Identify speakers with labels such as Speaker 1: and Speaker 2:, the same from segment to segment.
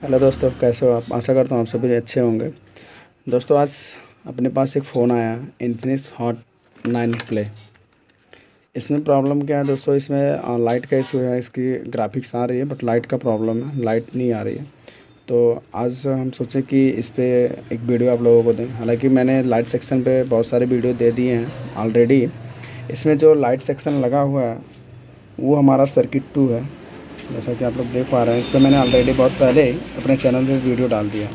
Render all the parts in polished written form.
Speaker 1: Hello दोस्तों, कैसे हो आप? आशा करता हूँ आप सभी अच्छे होंगे। दोस्तों, आज अपने पास एक फ़ोन आया इन्फिनिक्स हॉट 9 प्ले। इसमें प्रॉब्लम क्या है दोस्तों? इसमें लाइट का इशू है। इसकी ग्राफिक्स आ रही है बट लाइट का प्रॉब्लम है, लाइट नहीं आ रही है। तो आज हम सोचे कि इस पे एक वीडियो आप लोगों को दें। हालांकि मैंने लाइट सेक्शन पे बहुत सारे वीडियो दे दिए हैं ऑलरेडी। इसमें जो लाइट सेक्शन लगा हुआ है वो हमारा सर्किट 2 है, जैसा कि आप लोग देख पा रहे हैं। इस पर मैंने ऑलरेडी बहुत पहले ही अपने चैनल पे वीडियो डाल दिया।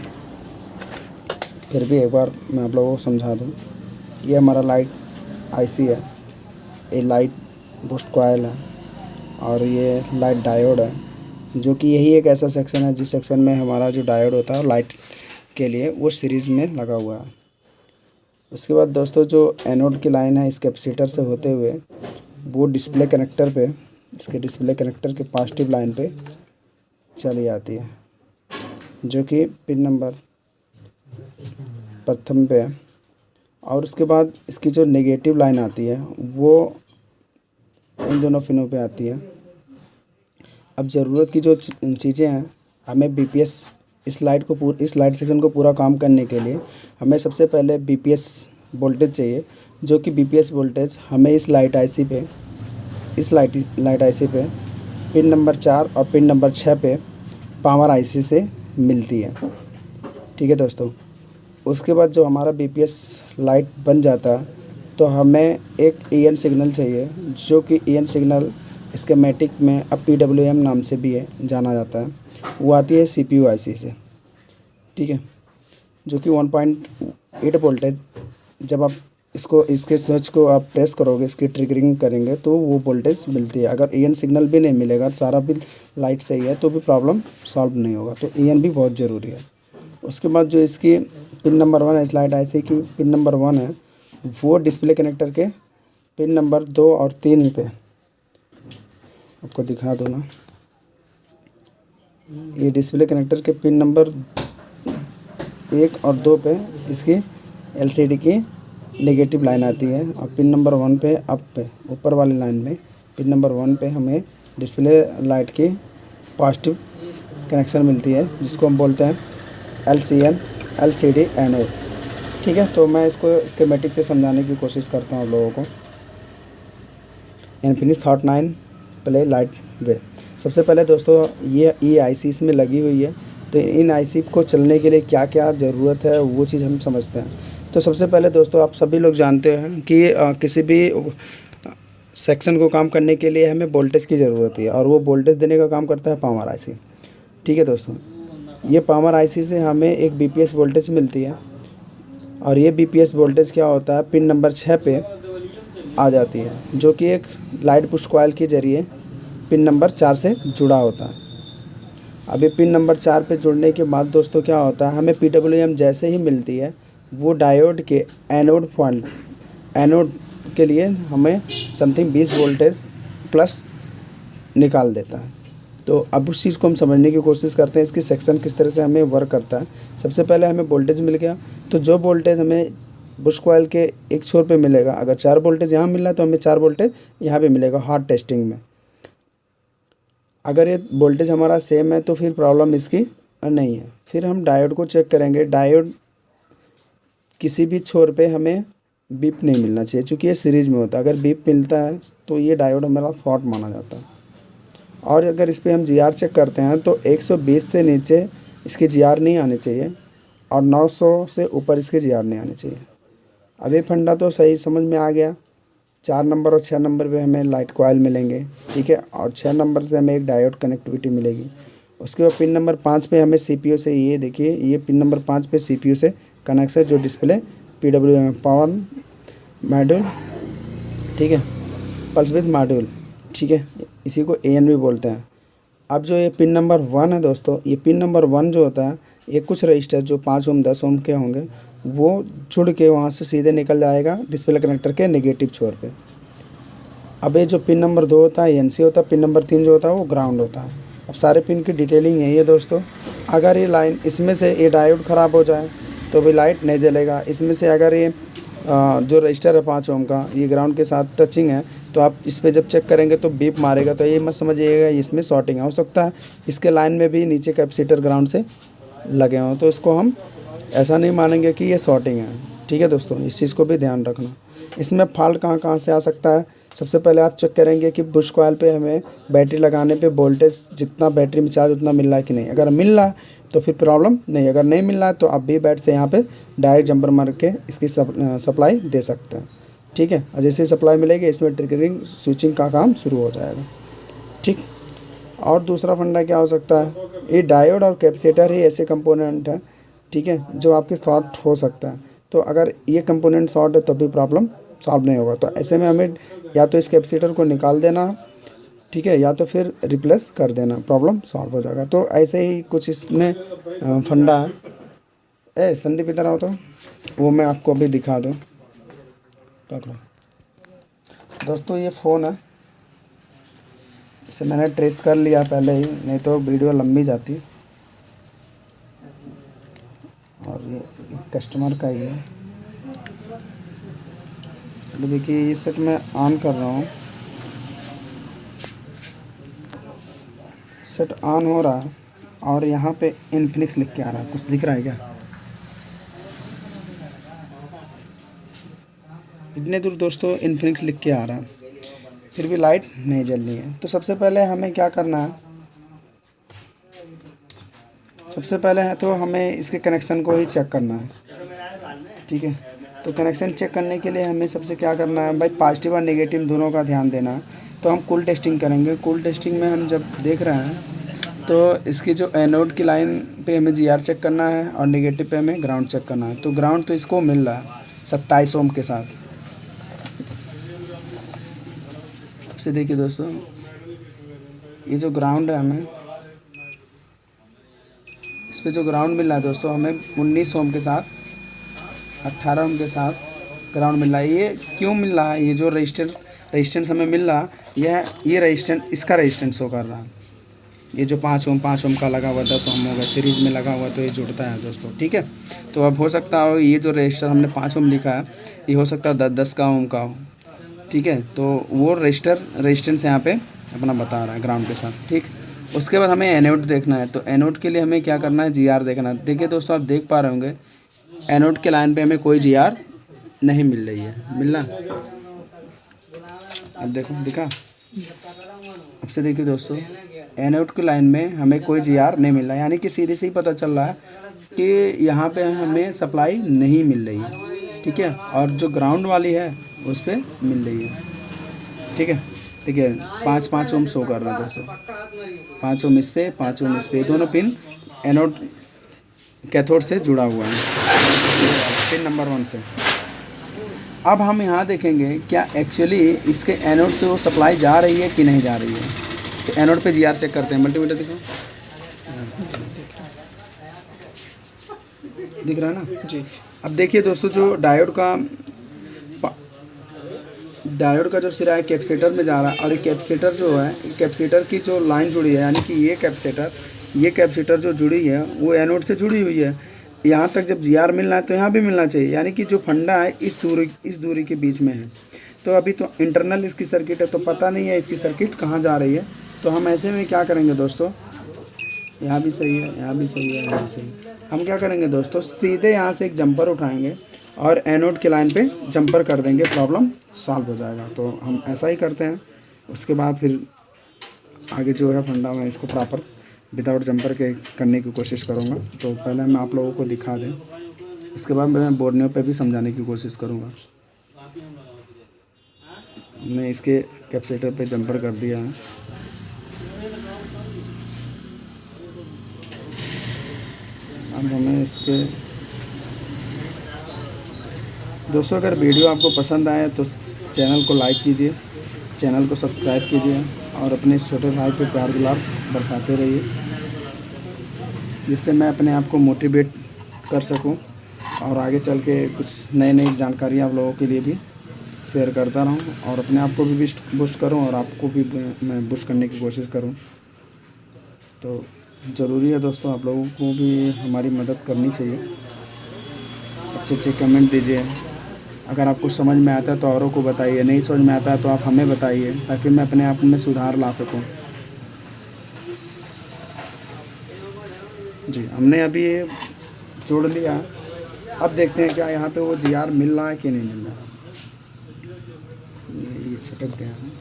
Speaker 1: फिर भी एक बार मैं आप लोगों को समझा दूं। ये हमारा लाइट आईसी है, ये लाइट बूस्ट कॉइल है और ये लाइट डायोड है, जो कि यही एक ऐसा सेक्शन है जिस सेक्शन में हमारा जो डायोड होता है लाइट के लिए वो सीरीज़ में लगा हुआ है। उसके बाद दोस्तों, जो एनोड की लाइन है इस कैपेसिटर से होते हुए वो डिस्प्ले कनेक्टर पे, इसके डिस्प्ले कनेक्टर के पॉजिटिव लाइन पे चली जाती है, जो कि पिन नंबर प्रथम पे है। और उसके बाद इसकी जो नेगेटिव लाइन आती है वो इन दोनों पिनों पे आती है। अब ज़रूरत की जो चीज़ें हैं, हमें बीपीएस इस लाइट सेक्शन को पूरा काम करने के लिए हमें सबसे पहले बीपीएस वोल्टेज चाहिए, जो कि बीपीएस वोल्टेज हमें इस लाइट आईसी पे पिन नंबर 4 और पिन नंबर 6 पे पावर आईसी से मिलती है। ठीक है दोस्तों। उसके बाद जो हमारा बीपीएस लाइट बन जाता है तो हमें एक ईएन सिग्नल चाहिए, जो कि ईएन सिग्नल स्कीमेटिक में अब पीडब्ल्यूएम नाम से भी जाना जाता है। वो आती है सीपीयू आईसी से। ठीक है, जो कि 1.8 वोल्टेज, जब आप इसके स्विच को आप प्रेस करोगे, इसकी ट्रिगरिंग करेंगे तो वो वोल्टेज मिलती है। अगर ईएन सिग्नल भी नहीं मिलेगा, सारा भी लाइट सही है, तो भी प्रॉब्लम सॉल्व नहीं होगा। तो ईएन भी बहुत ज़रूरी है। उसके बाद जो इसकी पिन नंबर 1 है, इस लाइट आईसी की पिन नंबर 1 है, वो डिस्प्ले कनेक्टर के पिन नंबर 2 और 3 पे, आपको दिखा दो ना, ये डिस्प्ले कनेक्टर के पिन नंबर 1 और 2 पे इसकी एलसीडी की नेगेटिव लाइन आती है। और पिन नंबर 1 पे अप पे ऊपर वाली लाइन में पिन नंबर 1 पे हमें डिस्प्ले लाइट की पॉजिटिव कनेक्शन मिलती है, जिसको हम बोलते हैं एलसीडी एनोड। ठीक है, तो मैं इसको स्कीमेटिक से समझाने की कोशिश करता हूँ आप लोगों को। इन्फिनिक्स हॉट 9 प्ले लाइट वे। सबसे पहले दोस्तों, ये आईसी इसमें लगी हुई है, तो इन आईसी को चलने के लिए क्या क्या ज़रूरत है वो चीज़ हम समझते हैं। तो सबसे पहले दोस्तों, आप सभी लोग जानते हैं कि किसी भी सेक्शन को काम करने के लिए हमें वोल्टेज की ज़रूरत है, और वो वोल्टेज देने का काम करता है पावर आईसी। ठीक है दोस्तों, ये पावर आईसी से हमें एक बीपीएस वोल्टेज मिलती है, और ये बीपीएस वोल्टेज क्या होता है, पिन नंबर 6 पे आ जाती है, जो कि एक लाइट पुश कॉइल के ज़रिए पिन नंबर 4 से जुड़ा होता है। अभी पिन नंबर 4 पे जुड़ने के बाद दोस्तों क्या होता है, हमें पीडब्ल्यूएम जैसे ही मिलती है, वो डायोड के एनोड के लिए हमें समथिंग 20 वोल्टेज प्लस निकाल देता है। तो अब उस चीज़ को हम समझने की कोशिश करते हैं, इसकी सेक्शन किस तरह से हमें वर्क करता है। सबसे पहले हमें वोल्टेज मिल गया, तो जो वोल्टेज हमें बुश कॉइल के एक छोर पे मिलेगा, अगर 4 वोल्टेज यहाँ मिल रहा है तो हमें 4 वोल्टेज यहाँ पे मिलेगा हॉट टेस्टिंग में। अगर ये वोल्टेज हमारा सेम है तो फिर प्रॉब्लम इसकी नहीं है। फिर हम डायोड को चेक करेंगे। डायोड किसी भी छोर पे हमें बीप नहीं मिलना चाहिए, क्योंकि ये सीरीज़ में होता है। अगर बीप मिलता है तो ये डायोड हमारा शॉर्ट माना जाता है। और अगर इस पर हम जीआर चेक करते हैं तो 120 से नीचे इसकी जीआर नहीं आनी चाहिए, और 900 से ऊपर इसके जीआर नहीं आनी चाहिए। अब ये फंडा तो सही समझ में आ गया। 4 नंबर और 6 नंबर पे हमें लाइट कॉइल मिलेंगे, ठीक है, और 6 नंबर से हमें एक डायोड कनेक्टिविटी मिलेगी। उसके बाद पिन नंबर 5 पे हमें सीपीयू से, ये देखिए, ये पिन नंबर 5 पे सीपीयू से कनेक्शन, जो डिस्प्ले पीडब्ल्यूएम पावर मॉड्यूल, ठीक है, पल्स विद मॉड्यूल, ठीक है, इसी को एएन भी बोलते हैं। अब जो ये पिन नंबर 1 है दोस्तों, ये पिन नंबर 1 जो होता है, ये कुछ रजिस्टर जो 5 ओम 10 ओम के होंगे वो जुड़ के वहाँ से सीधे निकल जाएगा डिस्प्ले कनेक्टर के नेगेटिव छोर पे। अब ये जो पिन नंबर 2 होता है एनसी होता है, पिन नंबर 3 जो होता है वो ग्राउंड होता है। अब सारे पिन की डिटेलिंग यही है दोस्तों। अगर ये लाइन इसमें से ये डायोड ख़राब हो जाए तो भी लाइट नहीं जलेगा। इसमें से अगर ये जो रजिस्टर है 5 ओम का, ये ग्राउंड के साथ टचिंग है, तो आप इस पे जब चेक करेंगे तो बीप मारेगा, तो ये मत समझिएगा इसमें शॉर्टिंग हो सकता है, इसके लाइन में भी नीचे कैपेसिटर ग्राउंड से लगे हों, तो इसको हम ऐसा नहीं मानेंगे कि ये शॉर्टिंग है। ठीक है दोस्तों, इस चीज़ को भी ध्यान रखना। इसमें फॉल्ट कहाँ कहाँ से आ सकता है, सबसे पहले आप चेक करेंगे कि बुश कॉइल पे हमें बैटरी लगाने पे वोल्टेज जितना बैटरी में चार्ज उतना मिल रहा है कि नहीं। अगर मिल रहा है तो फिर प्रॉब्लम नहीं, अगर नहीं मिल रहा है तो आप भी बैट से यहाँ पे डायरेक्ट जंपर मार के इसकी सप्लाई दे सकते हैं। ठीक है, और जैसे सप्लाई मिलेगी इसमें ट्रिगरिंग स्विचिंग का काम शुरू हो जाएगा। ठीक, और दूसरा फंडा क्या हो सकता है, ये डायोड और कैपेसिटर ही ऐसे कंपोनेंट हैं, ठीक है, जो आपके शॉर्ट हो सकता है। तो अगर ये कंपोनेंट शॉर्ट है तो भी प्रॉब्लम सॉल्व नहीं होगा। तो ऐसे में हमें या तो इस कैपेसिटर को निकाल देना, ठीक है, या तो फिर रिप्लेस कर देना, प्रॉब्लम सॉल्व हो जाएगा। तो ऐसे ही कुछ इसमें फंडा है। संदीप इधर आओ, तो वो मैं आपको अभी दिखा दूँ। पकड़ो दोस्तों, ये फ़ोन है, इसे मैंने ट्रेस कर लिया पहले ही, नहीं तो वीडियो लंबी जाती। और ये कस्टमर का ही है। तो देखिए ये सेट मैं ऑन कर रहा हूँ, सेट ऑन हो रहा है और यहाँ पे इन्फिनिक्स लिख के आ रहा है। कुछ दिख रहा है क्या? इतने दूर दोस्तों इन्फिनिक्स लिख के आ रहा है, फिर भी लाइट नहीं जल रही है। तो सबसे पहले हमें क्या करना है, सबसे पहले है तो हमें इसके कनेक्शन को ही चेक करना है। ठीक है, तो कनेक्शन चेक करने के लिए हमें सबसे क्या करना है भाई, पॉजिटिव और नेगेटिव दोनों का ध्यान देना है। तो हम कूल टेस्टिंग करेंगे। कूल टेस्टिंग में हम जब देख रहे हैं तो इसकी जो एनोड की लाइन पे हमें जीआर चेक करना है और नेगेटिव पे हमें ग्राउंड चेक करना है। तो ग्राउंड तो इसको मिल रहा है 27 ओम के साथ। से देखिए दोस्तों, ये जो ग्राउंड है हमें इस पे जो ग्राउंड मिल रहा है दोस्तों, हमें 19 ओम के साथ 18 ओम के साथ ग्राउंड मिल रहा है। ये क्यों मिल रहा है, ये जो रेजिस्टेंस हमें मिल रहा है, ये रेजिस्टेंस इसका रेजिस्टेंस शो कर रहा है। ये जो 5 ओम का लगा हुआ 10 ओम होगा, सीरीज़ में लगा हुआ तो ये जुड़ता है दोस्तों। ठीक है, तो अब हो सकता हो ये जो रजिस्टर हमने 5 ओम लिखा है, ये हो सकता है 10 का ओम का हो। ठीक है, तो वो रेजिस्टेंस यहाँ पे अपना बता रहा है ग्राउंड के साथ। ठीक, उसके बाद हमें एनोड देखना है। तो एनोड के लिए हमें क्या करना है, जीआर देखना है। देखिए दोस्तों, आप देख पा रहे होंगे एनोड के लाइन पे हमें कोई जीआर नहीं मिल रही है। मिलना, अब देखो दिखा, अब से देखिए दोस्तों, एनोड की लाइन में हमें कोई जीआर नहीं मिल रहा है, यानी कि सीधे से ही पता चल रहा है कि यहाँ पे हमें सप्लाई नहीं मिल रही है। ठीक है, और जो ग्राउंड वाली है उस पर मिल रही है। ठीक है, देखिए 5 ओम शो कर रहा है दोस्तों, 5 ओम इस पे, 5 ओम इस पे, दोनों पिन एनोड कैथोड से जुड़ा हुआ है, पिन नंबर 1 से। अब हम यहाँ देखेंगे क्या एक्चुअली इसके एनोड से वो सप्लाई जा रही है कि नहीं जा रही है। तो एनोड पे जीआर चेक करते हैं। मल्टीमीटर दिखाओ, दिख रहा है ना जी। अब देखिए दोस्तों, जो डायोड का जो सिरा है कैपेसिटर में जा रहा है, और ये कैपेसिटर जो है, कैपेसिटर की जो लाइन जुड़ी है, यानी कि ये कैपेसिटर जो जुड़ी है वो एनोड से जुड़ी हुई है। यहाँ तक जब जीआर मिलना है तो यहाँ भी मिलना चाहिए, यानी कि जो फंडा है इस दूरी के बीच में है। तो अभी तो इंटरनल इसकी सर्किट है, तो पता नहीं है इसकी सर्किट कहाँ जा रही है। तो हम ऐसे में क्या करेंगे दोस्तों, यहाँ भी सही है, यहाँ भी सही है, यहाँ भी सही है। हम क्या करेंगे दोस्तों, सीधे यहाँ से एक जंपर उठाएंगे और एनोड के लाइन पे जंपर कर देंगे, प्रॉब्लम सॉल्व हो जाएगा। तो हम ऐसा ही करते हैं। उसके बाद फिर आगे जो है फंडा मैं इसको प्रॉपर विदाउट जंपर के करने की कोशिश करूँगा। तो पहले मैं आप लोगों को दिखा दें, इसके बाद मैं बोर्नियो पे भी समझाने की कोशिश करूँगा। मैंने इसके कैपेसिटर पे जंपर कर दिया है। अब हमें इसके दोस्तों, अगर वीडियो आपको पसंद आए तो चैनल को लाइक कीजिए, चैनल को सब्सक्राइब कीजिए और अपने छोटे भाई पे प्यार दुलार बरसाते रहिए, जिससे मैं अपने आप को मोटिवेट कर सकूं और आगे चल के कुछ नई जानकारी आप लोगों के लिए भी शेयर करता रहूं और अपने आप को भी बूस्ट करूं और आपको भी मैं बूस्ट करने की कोशिश करूं। तो ज़रूरी है दोस्तों, आप लोगों को भी हमारी मदद करनी चाहिए। अच्छे कमेंट दीजिए अगर आपको समझ में आता है तो औरों को बताइए, नहीं समझ में आता है तो आप हमें बताइए, ताकि मैं अपने आप में सुधार ला सकूं। जी, हमने अभी ये जोड़ लिया। अब देखते हैं क्या यहाँ पे वो जीआर मिल रहा है कि नहीं मिल रहा। ये छटक गया है।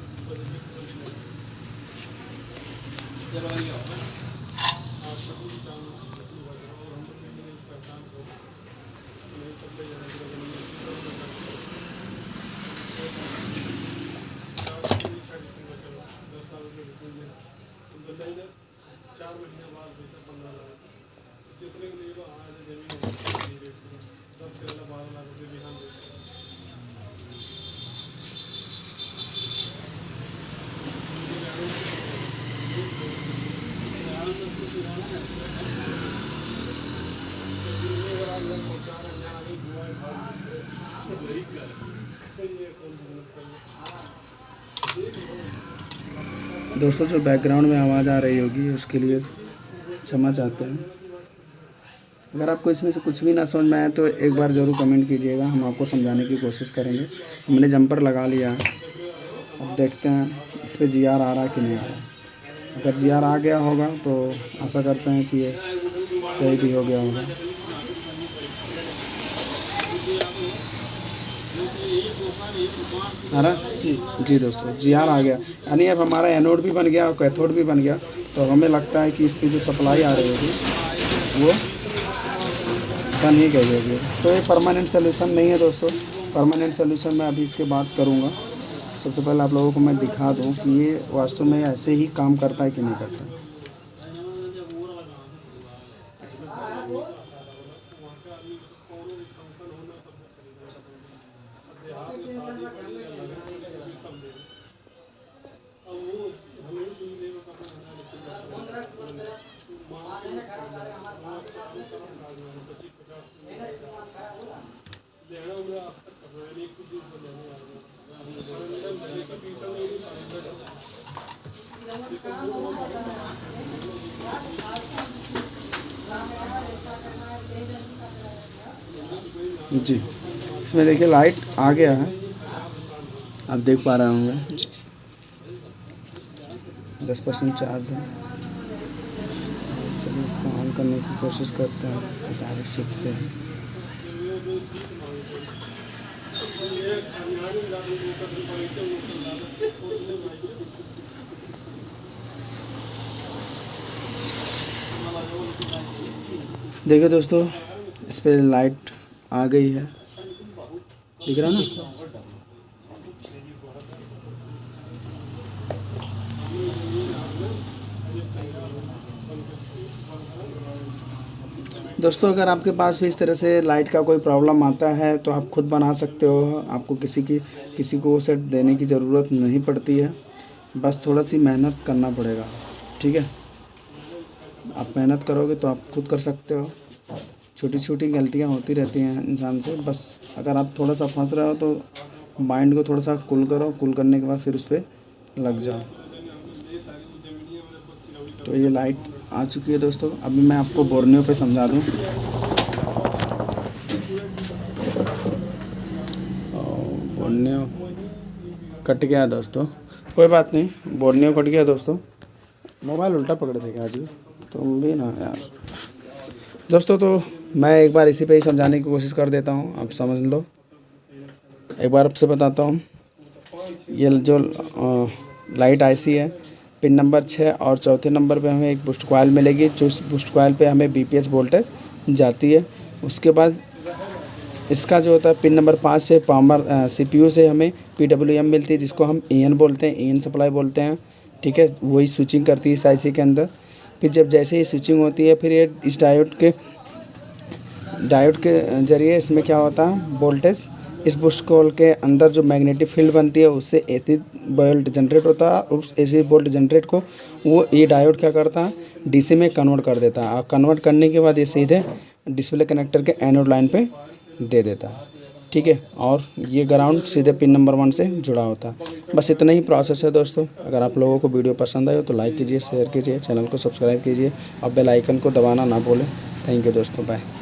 Speaker 1: दोस्तों, जो बैकग्राउंड में आवाज़ आ रही होगी उसके लिए क्षमा चाहते हैं। अगर आपको इसमें से कुछ भी ना समझ में आए तो एक बार ज़रूर कमेंट कीजिएगा, हम आपको समझाने की कोशिश करेंगे। हमने जंपर लगा लिया है, अब देखते हैं इस पर जीआर आ रहा है कि नहीं आ रहा। अगर जीआर आ गया होगा तो आशा करते हैं कि ये सही भी हो गया होगा। आ रहा जी दोस्तों, जीआर आ गया, यानी अब हमारा एनोड भी बन गया और कैथोड भी बन गया। तो हमें लगता है कि इसकी जो सप्लाई आ रही होगी वो बन ही गई होगी। तो ये परमानेंट सोल्यूशन नहीं है दोस्तों। परमानेंट सोल्यूशन मैं अभी इसके बात करूँगा। सबसे पहले आप लोगों को मैं दिखा दूँ कि ये वास्तव में ऐसे ही काम करता है कि नहीं करता है। जी, इसमें देखिए लाइट आ गया है, आप देख पा रहे होंगे 10% चार्ज है। चलिए इसको ऑन करने की कोशिश करते हैं, इसका डायरेक्ट स्विच से। देखिए दोस्तों, इस पर लाइट आ गई है, दिख रहा ना। दोस्तों, अगर आपके पास भी इस तरह से लाइट का कोई प्रॉब्लम आता है तो आप खुद बना सकते हो। आपको किसी को सेट देने की ज़रूरत नहीं पड़ती है, बस थोड़ा सी मेहनत करना पड़ेगा। ठीक है, आप मेहनत करोगे तो आप खुद कर सकते हो। छोटी छोटी गलतियां होती रहती हैं इंसान से, बस अगर आप थोड़ा सा फंस रहे हो तो माइंड को थोड़ा सा कूल करो, कूल करने के बाद फिर उस पर लग जाओ। तो ये लाइट आ चुकी है दोस्तों। अभी मैं आपको बोर्नियो पे समझा दूँ। बोर्नियो कट गया दोस्तों, कोई बात नहीं, बोर्नियो कट गया दोस्तों। मोबाइल उल्टा पकड़ देगा आज तुम भी ना यार। दोस्तों, तो मैं एक बार इसी पे ही समझाने की कोशिश कर देता हूँ, आप समझ लो। एक बार आपसे बताता हूँ, ये जो लाइट आईसी है, पिन नंबर 6 और चौथे नंबर पे हमें एक बूस्ट कॉइल मिलेगी। जो इस बूस्ट कॉइल पे हमें बीपीएस वोल्टेज जाती है। उसके बाद इसका जो होता है पिन नंबर 5 पे पावर सीपीयू से हमें पीडब्ल्यूएम मिलती है, जिसको हम एन बोलते हैं, एन सप्लाई बोलते हैं। ठीक है, वही स्विचिंग करती है इस आईसी के अंदर। फिर जब जैसे ही स्विचिंग होती है, फिर ये इस डायोड के ज़रिए इसमें क्या होता है, वोल्टेज इस बूस्ट कॉइल के अंदर जो मैग्नेटिक फील्ड बनती है उससे एसी वोल्ट जनरेट होता है। और उस एसी वोल्ट जनरेट को वो ये डायोड क्या करता है, डीसी में कन्वर्ट कर देता है। और कन्वर्ट करने के बाद ये सीधे डिस्प्ले कनेक्टर के एनोड लाइन पे दे देता है। ठीक है, और ये ग्राउंड सीधे पिन नंबर 1 से जुड़ा होता है। बस इतना ही प्रोसेस है दोस्तों। अगर आप लोगों को वीडियो पसंद आए तो लाइक कीजिए, शेयर कीजिए, चैनल को सब्सक्राइब कीजिए और बेल आइकन को दबाना ना भूलें। थैंक यू दोस्तों, बाय।